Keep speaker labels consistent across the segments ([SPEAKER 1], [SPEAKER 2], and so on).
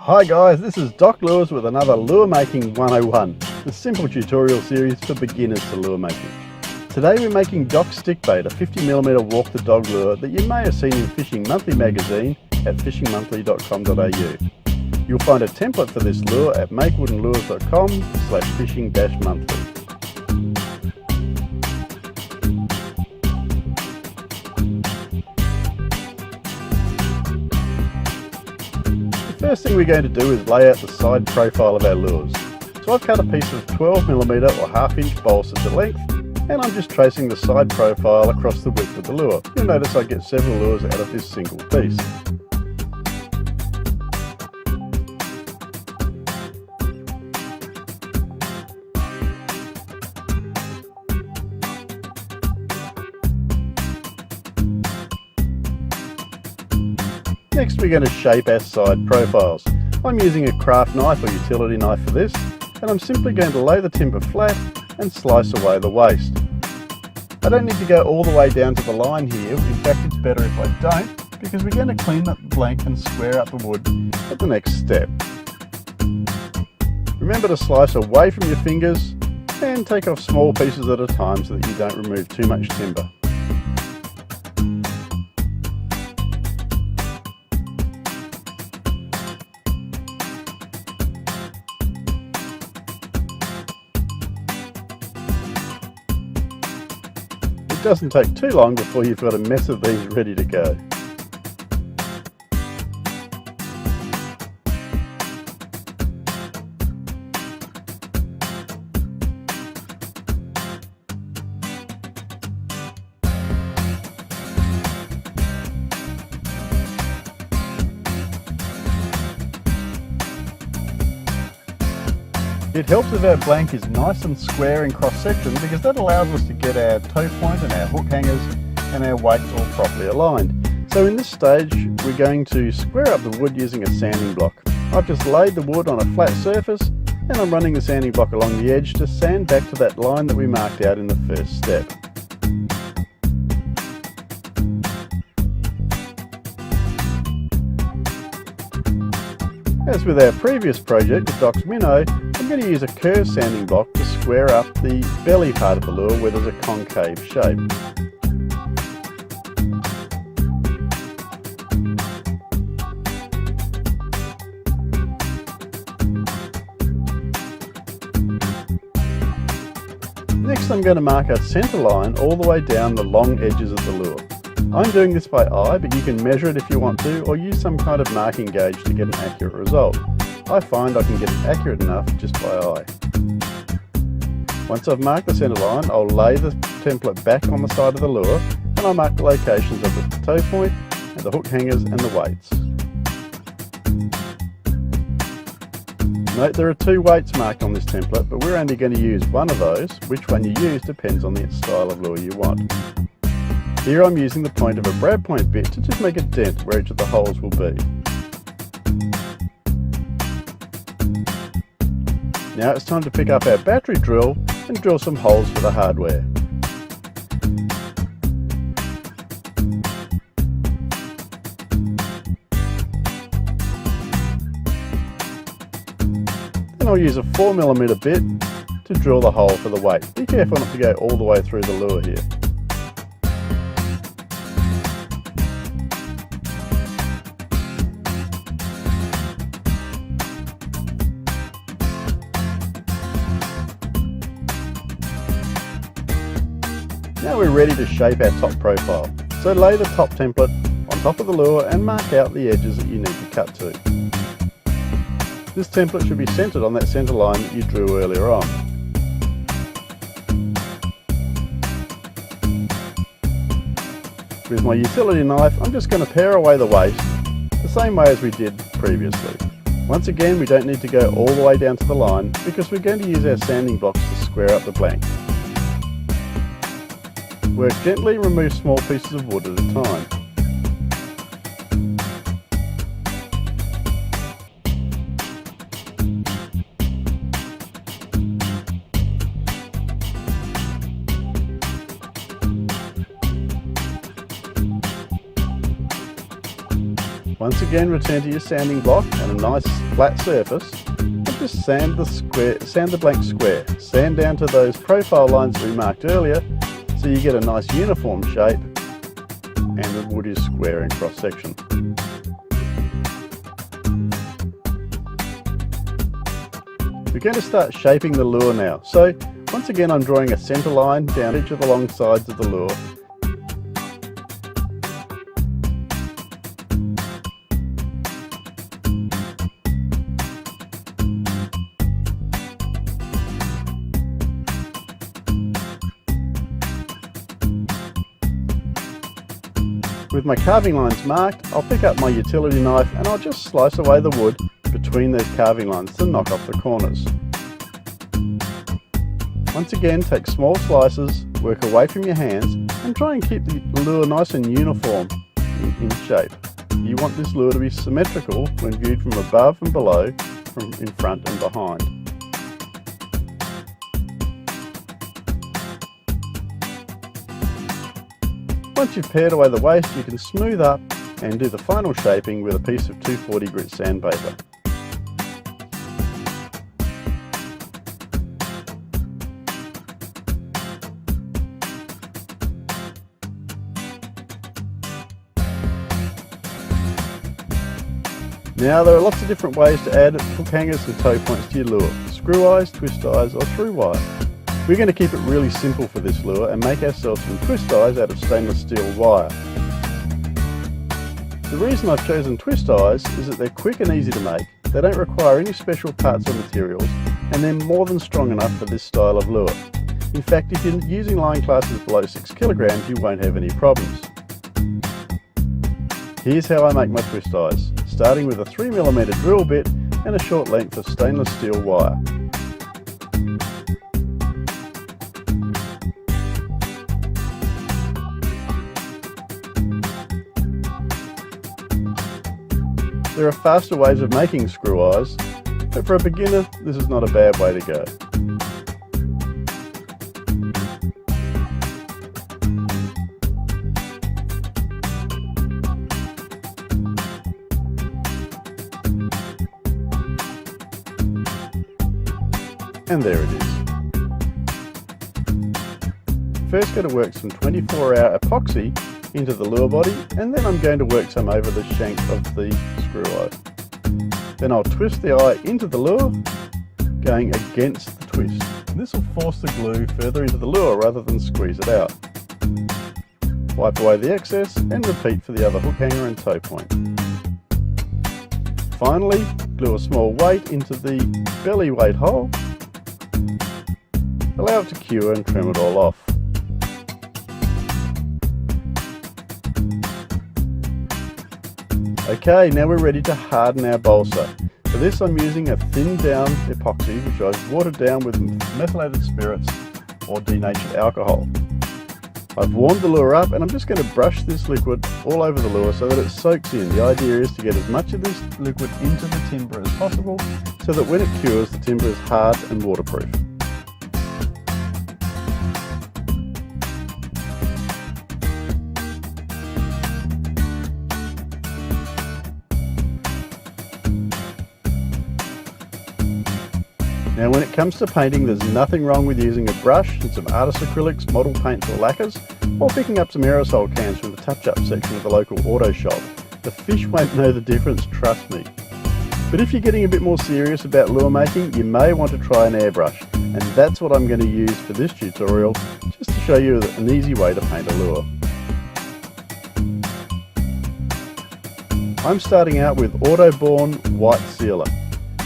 [SPEAKER 1] Hi guys, this is Doc Lures with another Lure Making 101, the simple tutorial series for beginners to lure making. Today we're making Doc's Stickbait, a 50mm walk the dog lure that you may have seen in Fishing Monthly magazine at fishingmonthly.com.au. You'll find a template for this lure at makewoodenlures.com/fishing-monthly. First thing we're going to do is lay out the side profile of our lures. So I've cut a piece of 12mm or 1/2 inch balsa to length, and I'm just tracing the side profile across the width of the lure. You'll notice I get several lures out of this single piece. Next we're going to shape our side profiles. I'm using a craft knife or utility knife for this, and I'm simply going to lay the timber flat and slice away the waste. I don't need to go all the way down to the line here. In fact, it's better if I don't, because we're going to clean up the blank and square up the wood at the next step. Remember to slice away from your fingers and take off small pieces at a time so that you don't remove too much timber. It doesn't take too long before you've got a mess of these ready to go. It helps if our blank is nice and square in cross section, because that allows us to get our toe point and our hook hangers and our weights all properly aligned. So in this stage we're going to square up the wood using a sanding block. I've just laid the wood on a flat surface and I'm running the sanding block along the edge to sand back to that line that we marked out in the first step. As with our previous project with Doc's Minnow, I'm going to use a curved sanding block to square up the belly part of the lure where there's a concave shape. Next I'm going to mark a centre line all the way down the long edges of the lure. I'm doing this by eye, but you can measure it if you want to, or use some kind of marking gauge to get an accurate result. I find I can get it accurate enough just by eye. Once I've marked the centre line, I'll lay the template back on the side of the lure, and I'll mark the locations of the toe point, and the hook hangers and the weights. Note there are 2 weights marked on this template, but we're only going to use one of those. Which one you use depends on the style of lure you want. Here I'm using the point of a brad point bit to just make a dent where each of the holes will be. Now it's time to pick up our battery drill and drill some holes for the hardware. Then I'll use a 4mm bit to drill the hole for the weight. Be careful not to go all the way through the lure here. Now we're ready to shape our top profile. So lay the top template on top of the lure and mark out the edges that you need to cut to. This template should be centered on that center line that you drew earlier on. With my utility knife, I'm just going to pare away the waste the same way as we did previously. Once again, we don't need to go all the way down to the line because we're going to use our sanding blocks to square up the blank. Work gently, remove small pieces of wood at a time. Once again, return to your sanding block and a nice flat surface, and just sand the blank square. Sand down to those profile lines that we marked earlier, so you get a nice uniform shape, and the wood is square in cross section. We're going to start shaping the lure now. So once again, I'm drawing a center line down each of the long sides of the lure. With my carving lines marked, I'll pick up my utility knife and I'll just slice away the wood between those carving lines to knock off the corners. Once again, take small slices, work away from your hands, and try and keep the lure nice and uniform in shape. You want this lure to be symmetrical when viewed from above and below, from in front and behind. Once you've pared away the waste, you can smooth up and do the final shaping with a piece of 240 grit sandpaper. Now there are lots of different ways to add hook hangers and tow points to your lure: screw eyes, twist eyes or through wire. We're going to keep it really simple for this lure and make ourselves some twist eyes out of stainless steel wire. The reason I've chosen twist eyes is that they're quick and easy to make, they don't require any special parts or materials, and they're more than strong enough for this style of lure. In fact, if you're using line classes below 6 kilograms, you won't have any problems. Here's how I make my twist eyes, starting with a 3mm drill bit and a short length of stainless steel wire. There are faster ways of making screw eyes, but for a beginner, this is not a bad way to go. And there it is. First going to work some 24-hour epoxy into the lure body, and then I'm going to work some over the shank of the screw eye. Then I'll twist the eye into the lure, going against the twist. This will force the glue further into the lure rather than squeeze it out. Wipe away the excess and repeat for the other hook hanger and tow point. Finally, glue a small weight into the belly weight hole. Allow it to cure and trim it all off. Okay, now we're ready to harden our balsa. For this I'm using a thinned down epoxy which I've watered down with methylated spirits or denatured alcohol. I've warmed the lure up and I'm just going to brush this liquid all over the lure so that it soaks in. The idea is to get as much of this liquid into the timber as possible so that when it cures the timber is hard and waterproof. Now when it comes to painting, there's nothing wrong with using a brush and some artist acrylics, model paints or lacquers, or picking up some aerosol cans from the touch-up section of the local auto shop. The fish won't know the difference, trust me. But if you're getting a bit more serious about lure making, you may want to try an airbrush, and that's what I'm going to use for this tutorial, just to show you an easy way to paint a lure. I'm starting out with Autoborn White Sealer.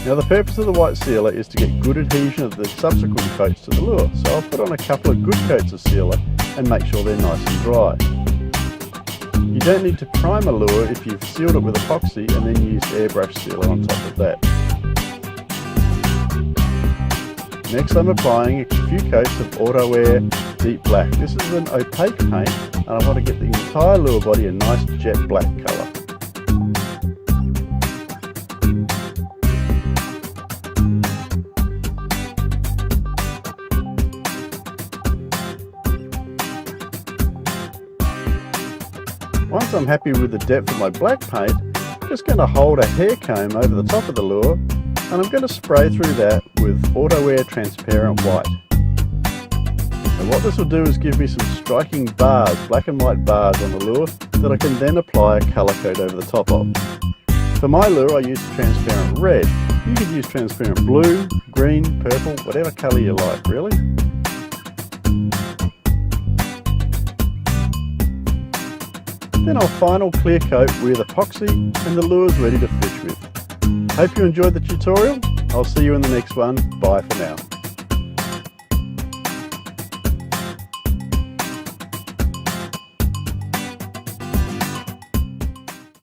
[SPEAKER 1] Now the purpose of the white sealer is to get good adhesion of the subsequent coats to the lure, so I'll put on a couple of good coats of sealer and make sure they're nice and dry. You don't need to prime a lure if you've sealed it with epoxy and then used airbrush sealer on top of that. Next I'm applying a few coats of Autowear Deep Black. This is an opaque paint and I want to get the entire lure body a nice jet black colour. Once I'm happy with the depth of my black paint, just going to hold a hair comb over the top of the lure, and I'm going to spray through that with Auto Air Transparent White. And what this will do is give me some striking bars, black and white bars on the lure that I can then apply a colour coat over the top of. For my lure I use transparent red. You could use transparent blue, green, purple, whatever colour you like really. Then I'll final clear coat with epoxy and the lure's ready to fish with. Hope you enjoyed the tutorial. I'll see you in the next one. Bye for now.